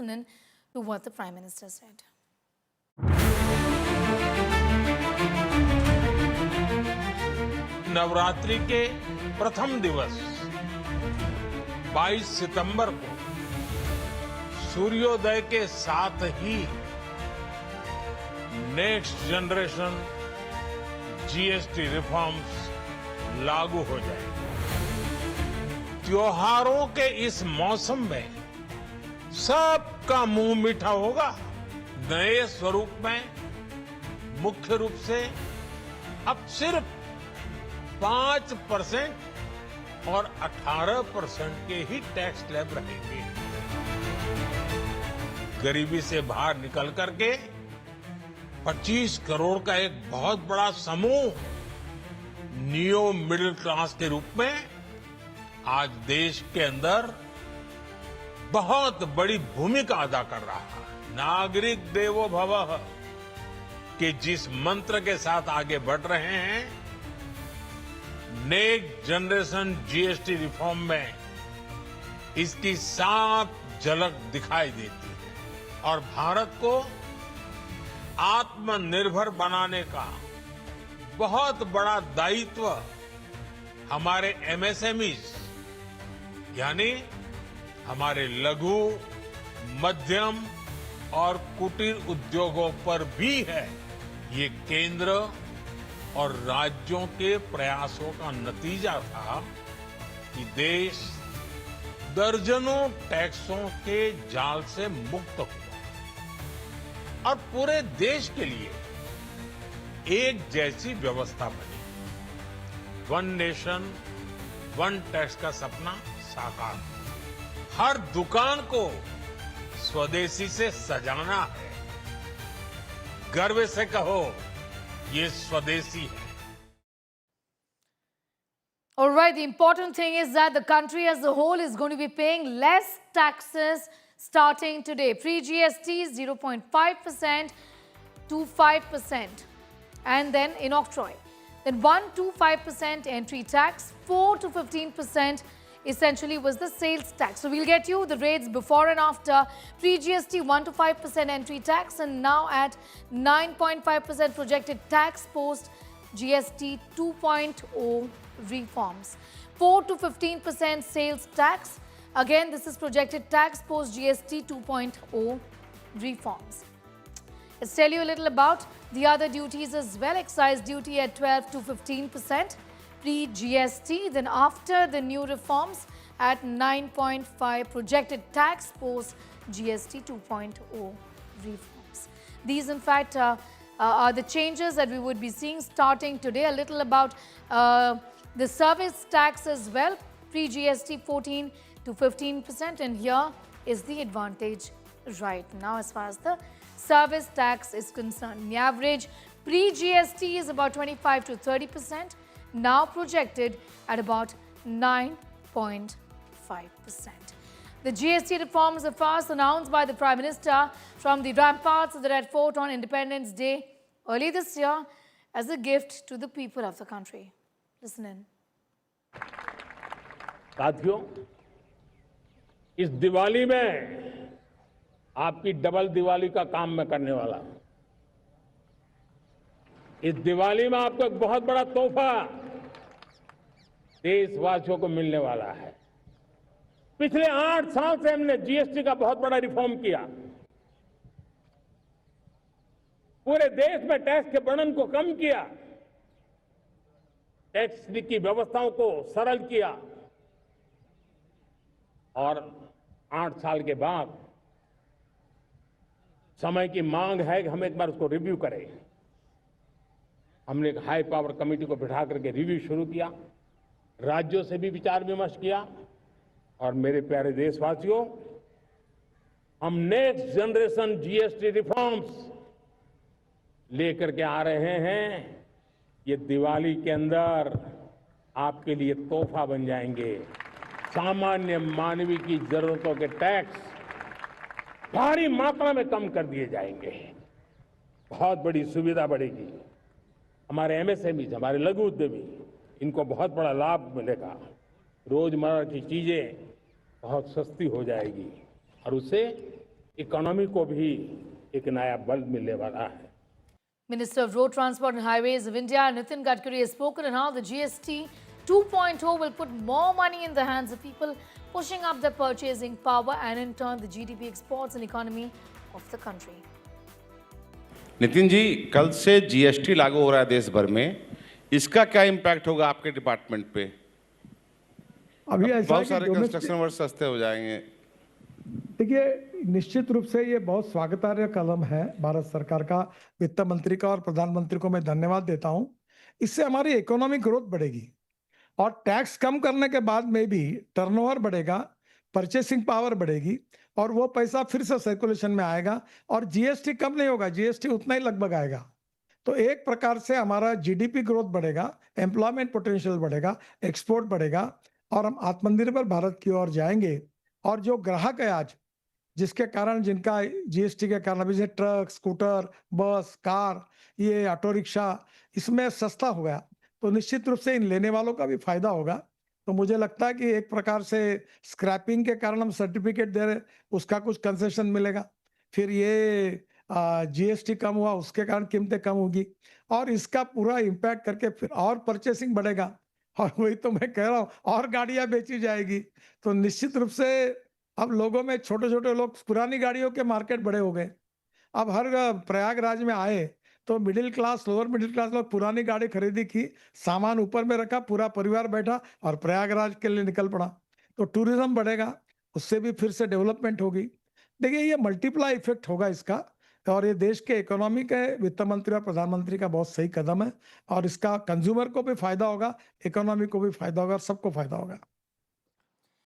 listen in to what the Prime Minister said. Navratri के प्रथम दिवस 22 सितंबर को सूर्योदय के साथ ही नेक्स्ट जनरेशन जीएसटी रिफॉर्म्स लागू हो जाएंगे। त्योहारों के इस मौसम में सबका मुंह मीठा होगा। नए स्वरूप में मुख्य रूप से अब सिर्फ 5% और 18% के ही टैक्स स्लैब रहेंगे। गरीबी से बाहर निकल करके 25 करोड़ का एक बहुत बड़ा समूह नियो मिडिल क्लास के रूप में आज देश के अंदर बहुत बड़ी भूमिका अदा कर रहा है। नागरिक देवो भवः के जिस मंत्र के साथ आगे बढ़ रहे हैं, नेक्स्ट जनरेशन जीएसटी रिफॉर्म में इसकी साफ झलक दिखाई देती है और भारत को आत्मनिर्भर बनाने का बहुत बड़ा दायित्व हमारे एमएसएमईज यानी हमारे लघु, मध्यम और कुटीर उद्योगों पर भी है। ये केंद्र और राज्यों के प्रयासों का नतीजा था कि देश दर्जनों टैक्सों के जाल से मुक्त हुआ और पूरे देश के लिए एक जैसी व्यवस्था बनी। वन नेशन वन टैक्स का सपना साकार हुआ। हर दुकान को स्वदेशी से सजाना है। गर्व से कहो, ये स्वदेशी है। All right, the important thing is that the country as a whole is going to be paying less taxes starting today. Pre-GST is 0.5% to 5%. And then in Octroi, then 1 to 5% entry tax, 4 to 15% essentially was the sales tax. So we'll get you the rates before and after. Pre-GST 1 to 5% entry tax and now at 9.5% projected tax post GST 2.0 reforms. 4 to 15% sales tax. Again, this is projected tax post GST 2.0 reforms. Let's tell you a little about the other duties as well. Excise duty at 12 to 15%. Pre-GST, then after the new reforms at 9.5 projected tax post GST 2.0 reforms. These in fact are the changes that we would be seeing starting today. A little about the service tax as well. Pre-GST 14 to 15% and here is the advantage right now as far as the service tax is concerned. The average pre-GST is about 25 to 30%. Now projected at about 9.5%. The GST reforms are first announced by the Prime Minister from the ramparts of the Red Fort on Independence Day early this year as a gift to the people of the country. Listen in. साथियों, इस दिवाली में आपकी double Diwali का काम मैं करने वाला हूं। इस दिवाली में आपको एक बहुत बड़ा तोहफा देशवासियों को मिलने वाला है। पिछले 8 साल से हमने जीएसटी का बहुत बड़ा रिफॉर्म किया। पूरे देश में टैक्स के बर्डन को कम किया, टैक्स की व्यवस्थाओं को सरल किया और 8 साल के बाद समय की मांग है कि हम एक बार उसको रिव्यू करें। हमने एक हाई पावर कमेटी को बिठा करके रिव्यू शुरू किया, राज्यों से भी विचार विमर्श किया और मेरे प्यारे देशवासियों, हम नेक्स्ट जनरेशन जीएसटी रिफॉर्म्स लेकर के आ रहे हैं। ये दिवाली के अंदर आपके लिए तोहफा बन जाएंगे। सामान्य मानवीय की जरूरतों के टैक्स भारी मात्रा में कम कर दिए जाएंगे। बहुत बड़ी सुविधा बढ़ेगी। हमारे एमएसएमई, हमारे लघु उद्यमी, इनको बहुत बड़ा लाभ मिलेगा। रोजमर्रा की चीजें बहुत सस्ती हो जाएगी और उससे इकोनॉमी को भी एक नया बल मिलने वाला है। Minister of Road Transport and Highways of India, Nitin Gadkari, has spoken on how the GST 2.0 will put more money in the hands of people, pushing up their purchasing power and in turn the GDP, exports and economy of the country. Nitin ji, कल से GST लागू हो रहा है देश भर में, इसका क्या इम्पैक्ट होगा आपके डिपार्टमेंट पे? अभी ऐसा बहुत है सारे कि कंस्ट्रक्शन वर्क सस्ते हो जाएंगे। देखिए, निश्चित रूप से ये बहुत स्वागतार्ह कदम है भारत सरकार का। वित्त मंत्री का और प्रधानमंत्री को मैं धन्यवाद देता हूं। इससे हमारी इकोनॉमिक ग्रोथ बढ़ेगी और टैक्स कम करने के बाद में भी टर्नओवर बढ़ेगा, परचेसिंग पावर बढ़ेगी और वो पैसा फिर से सर्कुलेशन में आएगा और जीएसटी कम नहीं होगा, जीएसटी उतना ही लगभग आएगा। तो एक प्रकार से हमारा जीडीपी ग्रोथ बढ़ेगा, एम्प्लॉयमेंट पोटेंशियल बढ़ेगा, एक्सपोर्ट बढ़ेगा और हम आत्मनिर्भर भारत की ओर जाएंगे। और जो ग्राहक है आज, जिसके कारण जिनका जीएसटी के कारण अभी जैसे ट्रक, स्कूटर, बस, कार, ये ऑटो रिक्शा, इसमें सस्ता हो गया, तो निश्चित रूप से इन लेने वालों का भी फायदा होगा। तो मुझे लगता है कि एक प्रकार से स्क्रैपिंग के कारण हम सर्टिफिकेट दे रहे, उसका कुछ कंसेशन मिलेगा। फिर ये जीएसटी कम हुआ, उसके कारण कीमतें कम होगी और इसका पूरा इम्पैक्ट करके फिर और परचेसिंग बढ़ेगा और वही तो मैं कह रहा हूँ, और गाड़ियां बेची जाएगी। तो निश्चित रूप से अब लोगों में, छोटे छोटे लोग, पुरानी गाड़ियों के मार्केट बड़े हो गए। अब हर प्रयागराज में आए तो middle class, lower middle class लोग पुरानी गाड़ी खरीदी की, सामान ऊपर में रखा, पूरा परिवार बैठा और प्रयागराज के लिए निकल पड़ा। तो टूरिज्म बढ़ेगा, उससे भी फिर से डेवलपमेंट होगी। देखिए, ये मल्टीप्लाई इफेक्ट होगा इसका और ये देश के इकोनॉमी के वित्त मंत्री और प्रधानमंत्री का बहुत सही कदम है और इसका कंज्यूमर को भी फायदा होगा, इकोनॉमी को भी फायदा होगा, सबको फायदा होगा।